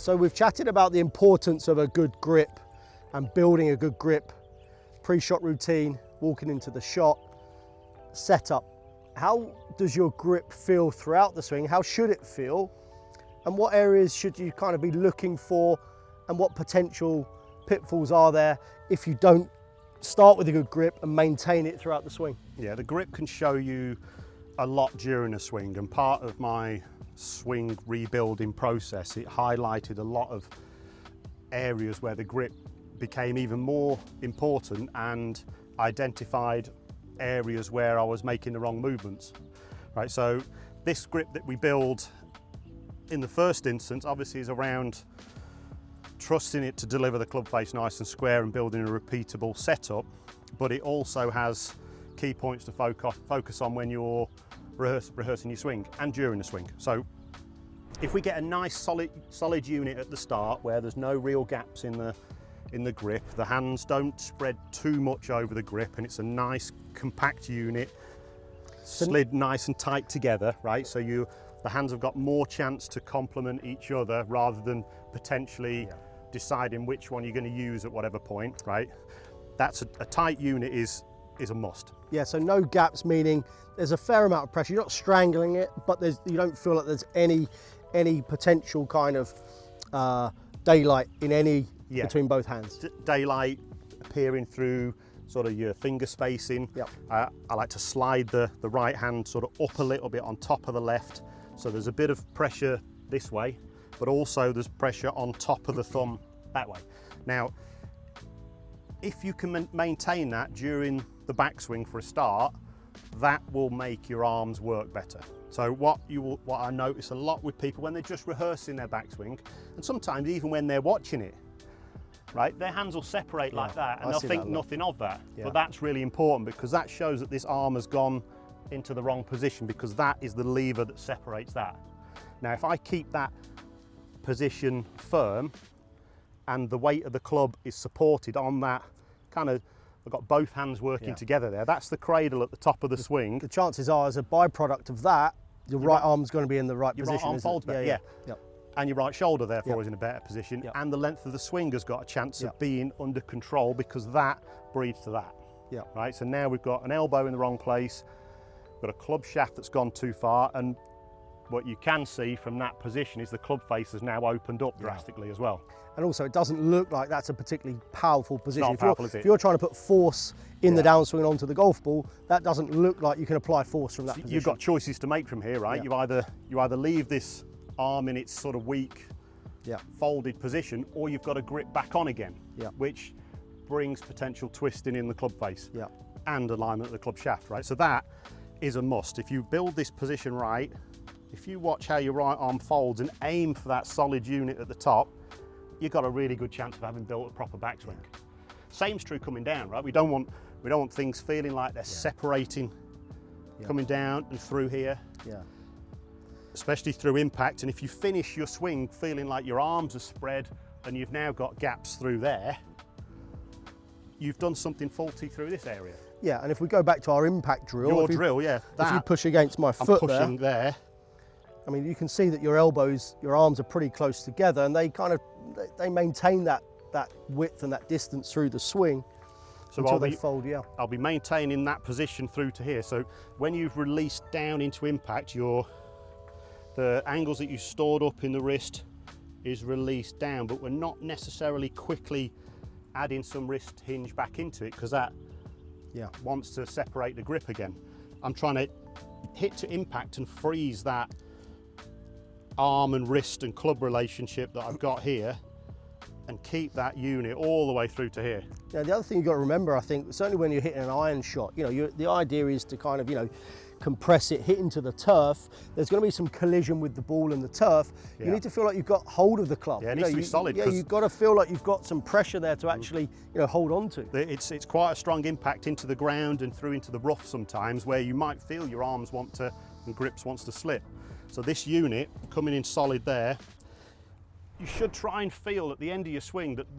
So we've chatted about the importance of a good grip and building a good grip, pre-shot routine, walking into the shot, setup. How does your grip feel throughout the swing? How should it feel? And what areas should you kind of be looking for? And what potential pitfalls are there if you don't start with a good grip and maintain it throughout the swing? Yeah, the grip can show you a lot during a swing, and part of my swing rebuilding process, it highlighted a lot of areas where the grip became even more important and identified areas where I was making the wrong movements. Right, so this grip that we build in the first instance obviously is around trusting it to deliver the club face nice and square and building a repeatable setup, but it also has key points to focus on when you're rehearsing your swing and during the swing. So if we get a nice solid unit at the start where there's no real gaps in the grip, the hands don't spread too much over the grip, and it's a nice compact unit, slid nice and tight together, right? So the hands have got more chance to complement each other rather than potentially deciding which one you're going to use at whatever point, right? That's a tight unit is a must. Yeah, so no gaps, meaning there's a fair amount of pressure. You're not strangling it, but you don't feel like there's any potential kind of daylight in any between both hands. Daylight appearing through sort of your finger spacing. Yep. I like to slide the right hand sort of up a little bit on top of the left, so there's a bit of pressure this way, but also there's pressure on top of the thumb that way. Now, if you can maintain that during the backswing for a start, that will make your arms work better. So what I notice a lot with people when they're just rehearsing their backswing, and sometimes even when they're watching it, right, their hands will separate like that, and they'll think nothing of that. But that's really important, because that shows that this arm has gone into the wrong position, because that is the lever that separates that. Now, if I keep that position firm and the weight of the club is supported on that kind of, I've got both hands working together there, that's the cradle at the top of the swing. The chances are, as a byproduct of that, your right arm's going to be in the right position. Your right arm folds better, and your right shoulder therefore is in a better position, and the length of the swing has got a chance of being under control, because that breeds to that. Right, so now we've got an elbow in the wrong place, we've got a club shaft that's gone too far, and what you can see from that position is the club face has now opened up drastically as well. And also, it doesn't look like that's a particularly powerful position. Not powerful, is it? If you're trying to put force in the downswing onto the golf ball, that doesn't look like you can apply force from that position. You've got choices to make from here, right? You either leave this arm in its sort of weak, folded position, or you've got to grip back on again, which brings potential twisting in the club face and alignment of the club shaft, right? So that is a must. If you build this position right, if you watch how your right arm folds and aim for that solid unit at the top, you've got a really good chance of having built a proper backswing. Same's true coming down, right? We don't want things feeling like they're separating coming down and through here. Especially through impact. And if you finish your swing feeling like your arms are spread and you've now got gaps through there, you've done something faulty through this area. Yeah, and if we go back to our impact drill, if you push against my foot I'm pushing there. I mean, you can see that your elbows, your arms are pretty close together, and they kind of, they maintain that width and that distance through the swing until they fold, I'll be maintaining that position through to here. So when you've released down into impact, the angles that you stored up in the wrist is released down, but we're not necessarily quickly adding some wrist hinge back into it, because that wants to separate the grip again. I'm trying to hit to impact and freeze that arm and wrist and club relationship that I've got here, and keep that unit all the way through to here. Yeah, the other thing you've got to remember, I think, certainly when you're hitting an iron shot, the idea is to kind of, compress it, hit into the turf. There's going to be some collision with the ball and the turf. You need to feel like you've got hold of the club. Yeah, it needs to be solid. Yeah, you've got to feel like you've got some pressure there to actually, hold on to. It's quite a strong impact into the ground and through into the rough sometimes, where you might feel your arms and grips wants to slip. So this unit coming in solid there, you should try and feel at the end of your swing that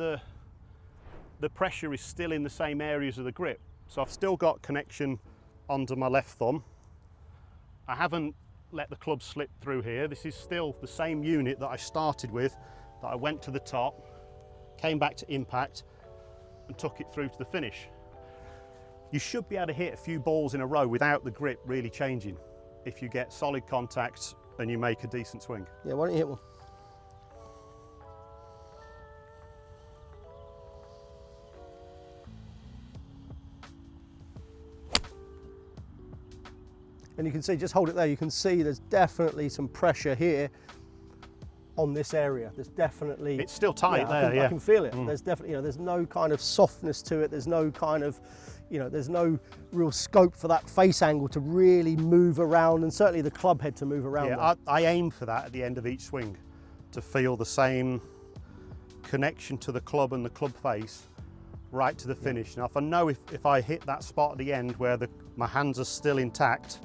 the pressure is still in the same areas of the grip. So I've still got connection onto my left thumb. I haven't let the club slip through here. This is still the same unit that I started with that I went to the top, came back to impact and took it through to the finish. You should be able to hit a few balls in a row without the grip really changing if you get solid contact and you make a decent swing. Yeah, why don't you hit one? And you can see, just hold it there, you can see there's definitely some pressure here on this area. There's definitely... It's still tight there, I can feel it. There's definitely, there's no kind of softness to it. There's no kind of, there's no real scope for that face angle to really move around, and certainly the club head to move around. Yeah, I aim for that at the end of each swing, to feel the same connection to the club and the club face right to the finish. Now, if I know if I hit that spot at the end where my hands are still intact,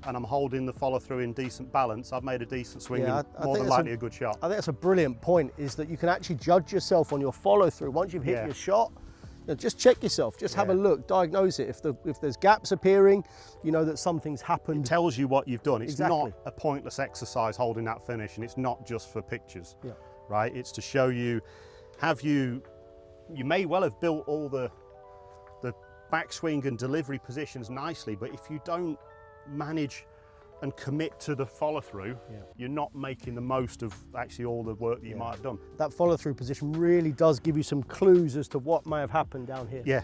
and I'm holding the follow through in decent balance, I've made a decent swing and more than likely a good shot. I think that's a brilliant point, is that you can actually judge yourself on your follow through. Once you've hit your shot, just check yourself, just have a look, diagnose it. If there's gaps appearing, you know that something's happened. It tells you what you've done. It's Exactly. not a pointless exercise holding that finish, and it's not just for pictures, right? It's to show you, you may well have built all the backswing and delivery positions nicely, but if you don't manage and commit to the follow through, you're not making the most of actually all the work that you might have done. That follow through position really does give you some clues as to what may have happened down here. Yeah,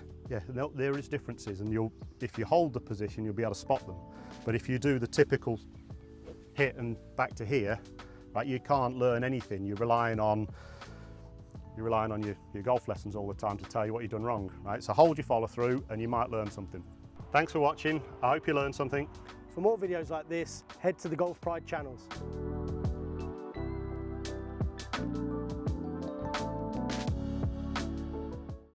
there is differences, and if you hold the position, you'll be able to spot them. But if you do the typical hit and back to here, right, you can't learn anything. You're relying on your golf lessons all the time to tell you what you've done wrong, right? So hold your follow through and you might learn something. Thanks for watching. I hope you learned something. For more videos like this, head to the Golf Pride channels.